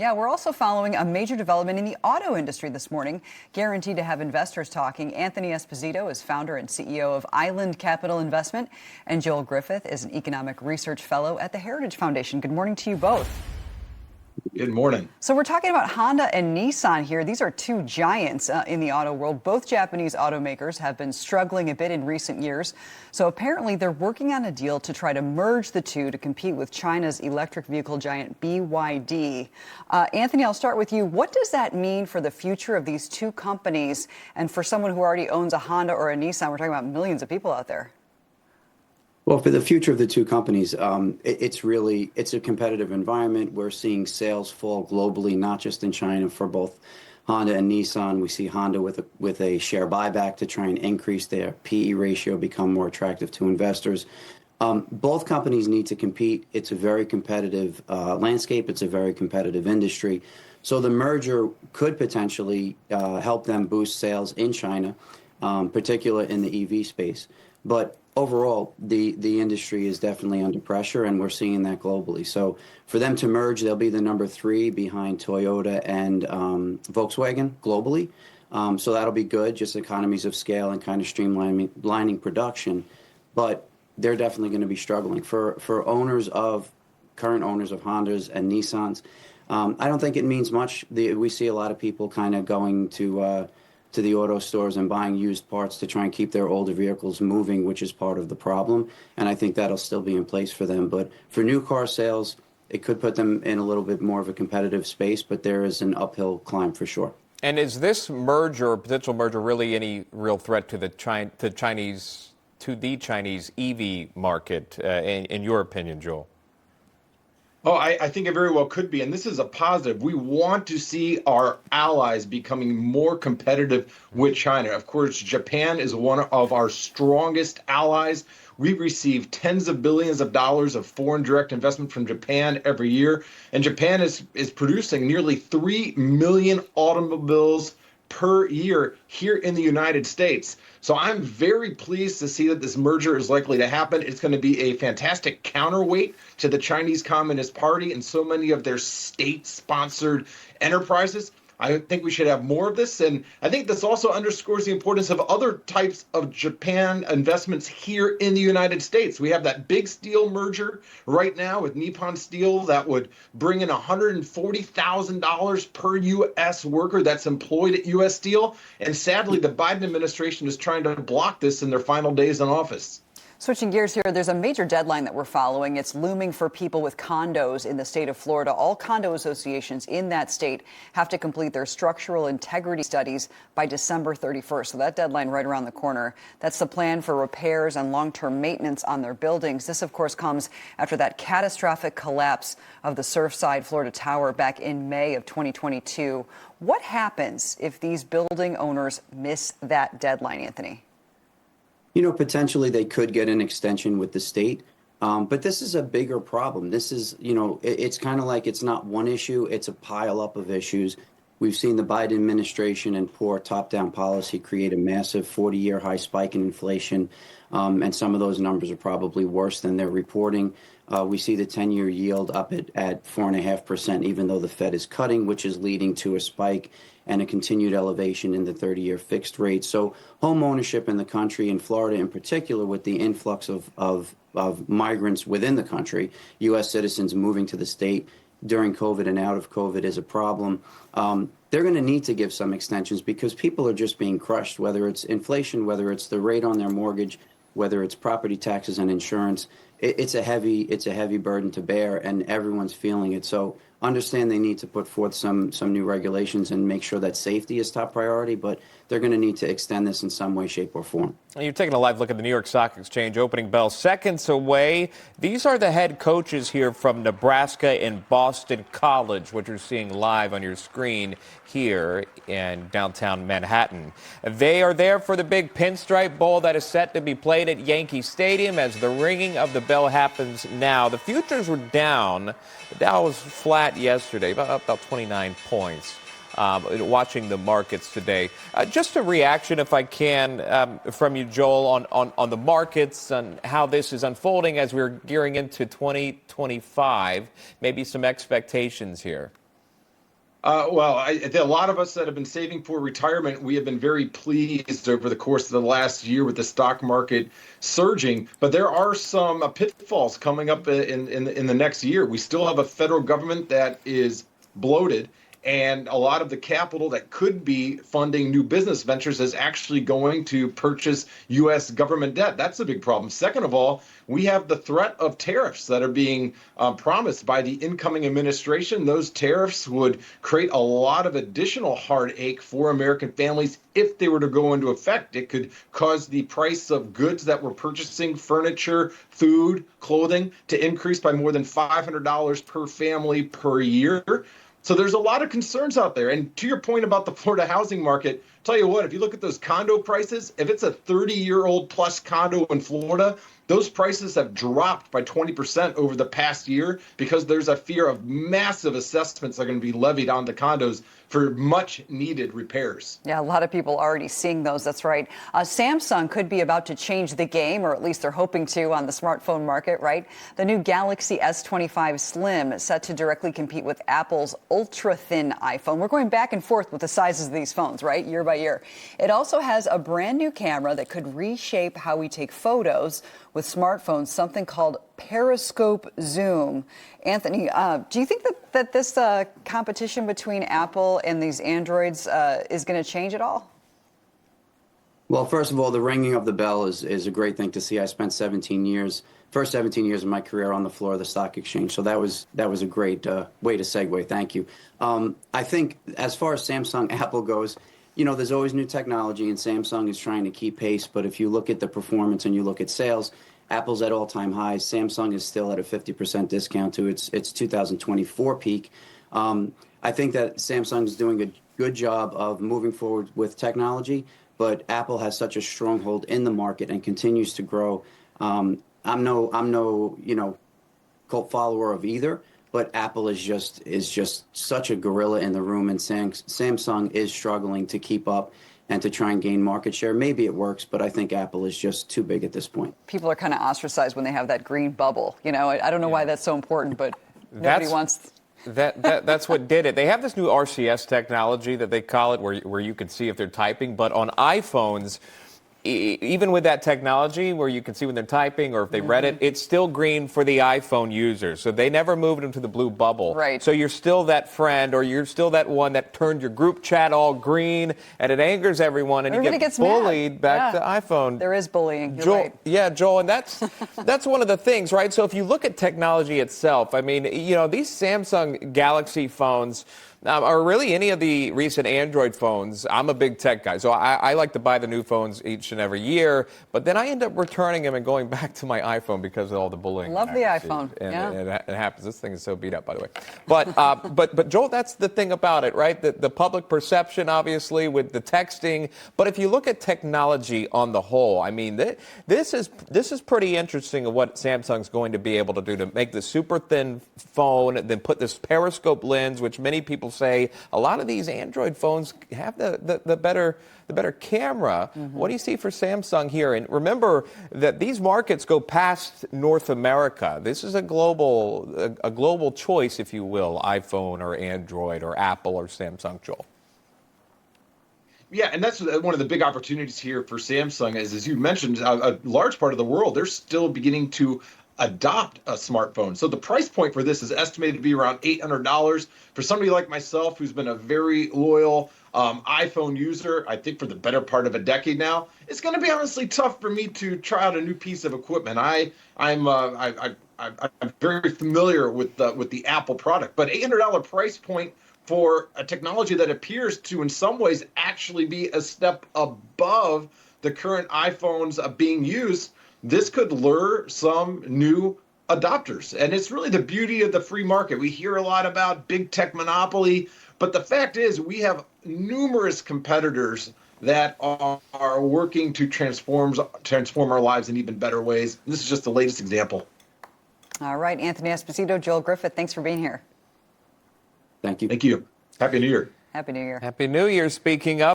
Yeah, we're also following a major development in the auto industry this morning. Guaranteed to have investors talking. Anthony Esposito is founder and CEO of Island Capital Investment, and Joel Griffith is an economic research fellow at the Heritage Foundation. Good morning to you both. Good morning. So we're talking about Honda and Nissan here. These are two giants in the auto world. Both Japanese automakers have been struggling a bit in recent years. So apparently they're working on a deal to try to merge the two to compete with China's electric vehicle giant BYD. Anthony, I'll start with you. What does that mean for the future of these two companies? And for someone who already owns a Honda or a Nissan, we're talking about millions of people out there. Well, for the future of the two companies, it's a competitive environment. We're seeing sales fall globally, not just in China, for both Honda and Nissan. We see Honda with a share buyback to try and increase their PE ratio, become more attractive to investors. Both companies need to compete. It's a very competitive landscape. It's a very competitive industry. So the merger could potentially help them boost sales in China, particularly in the EV space. But overall, the industry is definitely under pressure, and we're seeing that globally. So for them to merge, they'll be the number 3 behind Toyota and Volkswagen globally. So that'll be good, just economies of scale and kind of streamlining production. But they're definitely going to be struggling. For current owners of Hondas and Nissans, I don't think it means much. We see a lot of people kind of going to the auto stores and buying used parts to try and keep their older vehicles moving, which is part of the problem. And I think that'll still be in place for them. But for new car sales, it could put them in a little bit more of a competitive space, but there is an uphill climb for sure. And is this merger, potential merger, really any real threat to the Chinese EV market, in your opinion, Joel? Oh, I think it very well could be. And this is a positive. We want to see our allies becoming more competitive with China. Of course, Japan is one of our strongest allies. We receive tens of billions of dollars of foreign direct investment from Japan every year. And Japan is producing nearly 3 million automobiles per year here in the United States. So I'm very pleased to see that this merger is likely to happen. It's going to be a fantastic counterweight to the Chinese Communist Party and so many of their state-sponsored enterprises. I think we should have more of this. And I think this also underscores the importance of other types of Japan investments here in the United States. We have that big steel merger right now with Nippon Steel that would bring in $140,000 per U.S. worker that's employed at U.S. Steel. And sadly, the Biden administration is trying to block this in their final days in office. Switching gears here, there's a major deadline that we're following. It's looming for people with condos in the state of Florida. All condo associations in that state have to complete their structural integrity studies by December 31st. So that deadline right around the corner. That's the plan for repairs and long-term maintenance on their buildings. This, of course, comes after that catastrophic collapse of the Surfside, Florida tower back in May of 2022. What happens if these building owners miss that deadline, Anthony? Potentially they could get an extension with the state. But this is a bigger problem. This is, it's kind of like it's not one issue, it's a pile up of issues. We've seen the Biden administration and poor top-down policy create a massive 40-year high spike in inflation. And some of those numbers are probably worse than they're reporting. We see the 10-year yield up at 4.5%, even though the Fed is cutting, which is leading to a spike and a continued elevation in the 30-year fixed rate. So home ownership in the country, in Florida in particular, with the influx of migrants within the country, U.S. citizens moving to the state during COVID and out of COVID, is a problem. They're going to need to give some extensions because people are just being crushed, whether it's inflation, whether it's the rate on their mortgage, whether it's property taxes and insurance. It's a heavy burden to bear, and everyone's feeling it. So understand they need to put forth some new regulations and make sure that safety is top priority, but they're going to need to extend this in some way, shape, or form. You're taking a live look at the New York Stock Exchange opening bell seconds away. These are the head coaches here from Nebraska and Boston College, which you're seeing live on your screen here in downtown Manhattan. They are there for the big Pinstripe Bowl that is set to be played at Yankee Stadium as the ringing of the bell happens now. The futures were down. The Dow was flat yesterday, about 29 points. Watching the markets today. Just a reaction, if I can, from you, Joel, on the markets and how this is unfolding as we're gearing into 2025. Maybe some expectations here. A lot of us that have been saving for retirement, we have been very pleased over the course of the last year with the stock market surging. But there are some pitfalls coming up in the next year. We still have a federal government that is bloated, and a lot of the capital that could be funding new business ventures is actually going to purchase U.S. government debt. That's a big problem. Second of all, we have the threat of tariffs that are being promised by the incoming administration. Those tariffs would create a lot of additional heartache for American families if they were to go into effect. It could cause the price of goods that we're purchasing, furniture, food, clothing, to increase by more than $500 per family per year. So there's a lot of concerns out there. And to your point about the Florida housing market, tell you what, if you look at those condo prices, if it's a 30-year-old plus condo in Florida, those prices have dropped by 20% over the past year because there's a fear of massive assessments that are going to be levied on the condos for much needed repairs. Yeah, a lot of people already seeing those. That's right. Samsung could be about to change the game, or at least they're hoping to, on the smartphone market, right? The new Galaxy S25 Slim is set to directly compete with Apple's ultra-thin iPhone. We're going back and forth with the sizes of these phones, right, year by year. It also has a brand new camera that could reshape how we take photos with smartphones, something called periscope zoom. Anthony, do you think that this competition between Apple and these Androids is going to change at all? Well, first of all, the ringing of the bell is a great thing to see. I spent 17 years of my career on the floor of the stock exchange. So that was a great way to segue. Thank you. I think as far as Samsung, Apple goes, there's always new technology, and Samsung is trying to keep pace. But if you look at the performance and you look at sales, Apple's at all-time highs. Samsung is still at a 50% discount to its 2024 peak. I think that Samsung is doing a good job of moving forward with technology, but Apple has such a stronghold in the market and continues to grow. I'm no cult follower of either, but Apple is just such a gorilla in the room, and Samsung is struggling to keep up and to try and gain market share. Maybe it works, but I think Apple is just too big at this point. People are kind of ostracized when they have that green bubble. I don't know why that's so important, but nobody wants. That's what did it. They have this new RCS technology that they call it, where you can see if they're typing. But on iPhones, even with that technology where you can see when they're typing or if they read it, it's still green for the iPhone users. So they never moved into the blue bubble. Right. So you're still that friend, or you're still that one that turned your group chat all green, and it angers everyone, and Everybody you get gets bullied mad. back to iPhone. There is bullying. You're Joel, right. Yeah, Joel, and that's one of the things, right? So if you look at technology itself, I mean, these Samsung Galaxy phones, or really any of the recent Android phones, I'm a big tech guy, so I like to buy the new phones each and every year, but then I end up returning them and going back to my iPhone because of all the bullying. Love the iPhone. And it happens. This thing is so beat up, by the way. But Joel, that's the thing about it, right? The public perception, obviously, with the texting. But if you look at technology on the whole, I mean, this is pretty interesting of what Samsung's going to be able to do to make the super thin phone, then put this periscope lens, which many people say a lot of these Android phones have the better camera. What do you see for Samsung here? And remember that these markets go past North America. This is a global choice, if you will, iPhone or Android or Apple or Samsung, Joel. Yeah, and that's one of the big opportunities here for Samsung is, as you mentioned, a large part of the world, they're still beginning to adopt a smartphone. So the price point for this is estimated to be around $800. For somebody like myself, who's been a very loyal iPhone user, I think for the better part of a decade now, it's going to be honestly tough for me to try out a new piece of equipment. I'm very familiar with the Apple product, but $800 price point for a technology that appears to, in some ways, actually be a step above the current iPhones being used. This could lure some new adopters. And it's really the beauty of the free market. We hear a lot about big tech monopoly, but the fact is we have numerous competitors that are working to transform our lives in even better ways. This is just the latest example. All right, Anthony Esposito, Joel Griffith, thanks for being here. Thank you. Thank you. Happy New Year. Happy New Year. Happy New Year. Speaking of